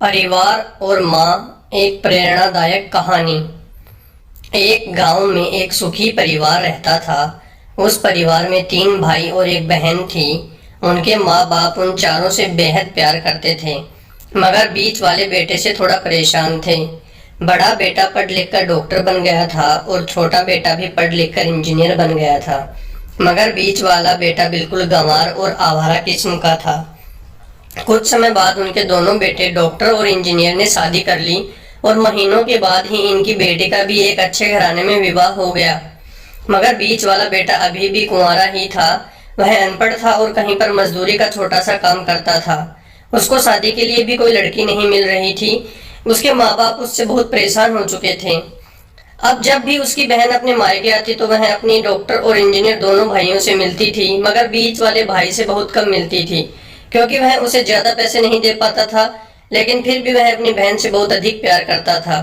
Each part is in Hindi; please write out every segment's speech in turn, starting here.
परिवार और माँ, एक प्रेरणादायक कहानी। एक गांव में एक सुखी परिवार रहता था। उस परिवार में 3 भाई और एक बहन थी। उनके माँ बाप उन चारों से बेहद प्यार करते थे, मगर बीच वाले बेटे से थोड़ा परेशान थे। बड़ा बेटा पढ़ लिख कर डॉक्टर बन गया था और छोटा बेटा भी पढ़ लिख कर इंजीनियर बन गया था, मगर बीच वाला बेटा बिल्कुल गंवार और आवारा किस्म का था। कुछ समय बाद उनके दोनों बेटे डॉक्टर और इंजीनियर ने शादी कर ली और महीनों के बाद ही इनकी बेटी का भी एक अच्छे घराने में विवाह हो गया। मगर बीच वाला बेटा अभी भी कुंवारा ही था। वह अनपढ़ था और कहीं पर मजदूरी का छोटा सा काम करता था। उसको शादी के लिए भी कोई लड़की नहीं मिल रही थी। उसके माँ बाप उससे बहुत परेशान हो चुके थे। अब जब भी उसकी बहन अपने मायके आती तो वह अपनी डॉक्टर और इंजीनियर दोनों भाइयों से मिलती थी, मगर बीच वाले भाई से बहुत कम मिलती थी, क्योंकि वह उसे ज्यादा पैसे नहीं दे पाता था। लेकिन फिर भी वह अपनी बहन से बहुत अधिक प्यार करता था।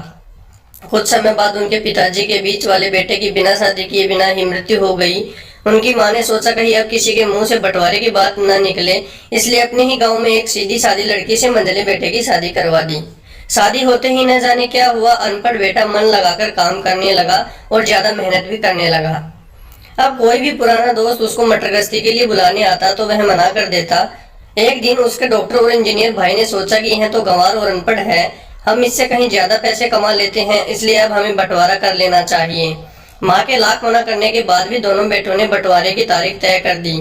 कुछ समय बाद उनके पिताजी के बीच वाले बेटे की बिना शादी किए बिना ही मृत्यु हो गई। उनकी माँ ने सोचा कहीं अब किसी के मुंह से बंटवारे की बात न निकले, इसलिए अपने ही गांव में एक सीधी सादी लड़की से मंझले बेटे की शादी करवा दी। शादी होते ही न जाने क्या हुआ, अनपढ़ बेटा मन लगाकर काम करने लगा और ज्यादा मेहनत भी करने लगा। अब कोई भी पुराना दोस्त उसको मटर गश्ती के लिए बुलाने आता तो वह मना कर देता। एक दिन उसके डॉक्टर और इंजीनियर भाई ने सोचा कि यह तो गंवार और अनपढ़ है, हम इससे कहीं ज्यादा पैसे कमा लेते हैं, इसलिए अब हमें बंटवारा कर लेना चाहिए। माँ के लाख मना करने के बाद भी दोनों बेटों ने बंटवारे की तारीख तय कर दी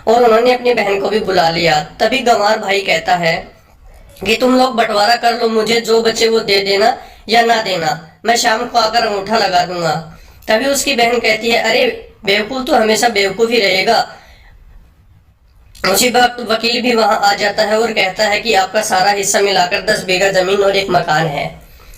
और उन्होंने अपनी बहन को भी बुला लिया। तभी गंवार भाई कहता है कि तुम लोग बंटवारा कर लो, मुझे जो बचे वो दे देना या ना देना, मैं शाम को आकर अंगूठा लगा दूंगा। तभी उसकी बहन कहती है, अरे बेवकूफ तो हमेशा बेवकूफ ही रहेगा। उसी वक्त वकील भी वहां आ जाता है और कहता है कि आपका सारा हिस्सा मिलाकर 10 बीघा जमीन और एक मकान है।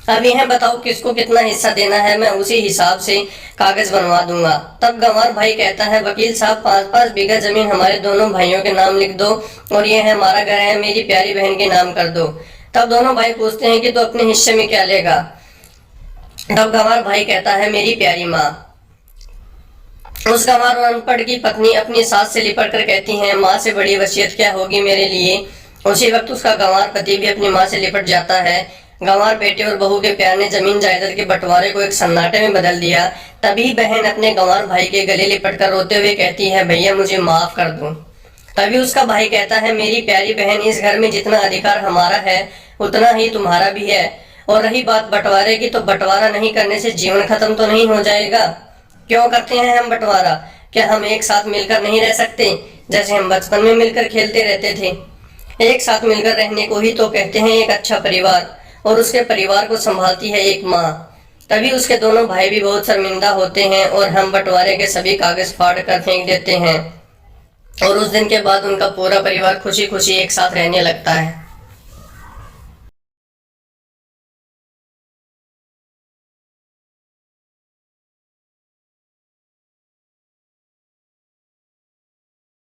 अब यह बताओ किसको कितना हिस्सा देना है, मैं उसी हिसाब से कागज बनवा दूंगा। तब गंवार भाई कहता है, वकील साहब 5-5 बीघा जमीन हमारे दोनों भाइयों के नाम लिख दो और यह है हमारा घर है, मेरी प्यारी बहन के नाम कर दो। तब दोनों भाई पूछते हैं कि तो अपने हिस्से में क्या लेगा। तब गंवार भाई कहता है, मेरी प्यारी माँ। उस गंवार और अनपढ़ की पत्नी अपनी सास से लिपट कर कहती है, माँ से बड़ी वसीयत क्या होगी मेरे लिए। उसी वक्त उसका गंवार पति भी अपनी माँ से लिपट जाता है। गंवार बेटे और बहू के प्यार ने जमीन जायदाद के बंटवारे को एक सन्नाटे में बदल दिया। तभी बहन अपने गंवार भाई के गले लिपट कर रोते हुए कहती है, भैया मुझे माफ कर दो। तभी उसका भाई कहता है, मेरी प्यारी बहन, इस घर में जितना अधिकार हमारा है उतना ही तुम्हारा भी है, और रही बात बंटवारे की, तो बंटवारा नहीं करने से जीवन खत्म तो नहीं हो जाएगा। क्यों करते हैं हम बंटवारा? क्या हम एक साथ मिलकर नहीं रह सकते, जैसे हम बचपन में मिलकर खेलते रहते थे? एक साथ मिलकर रहने को ही तो कहते हैं एक अच्छा परिवार, और उसके परिवार को संभालती है एक माँ। तभी उसके दोनों भाई भी बहुत शर्मिंदा होते हैं और हम बंटवारे के सभी कागज फाड़ कर फेंक देते हैं, और उस दिन के बाद उनका पूरा परिवार खुशी खुशी एक साथ रहने लगता है।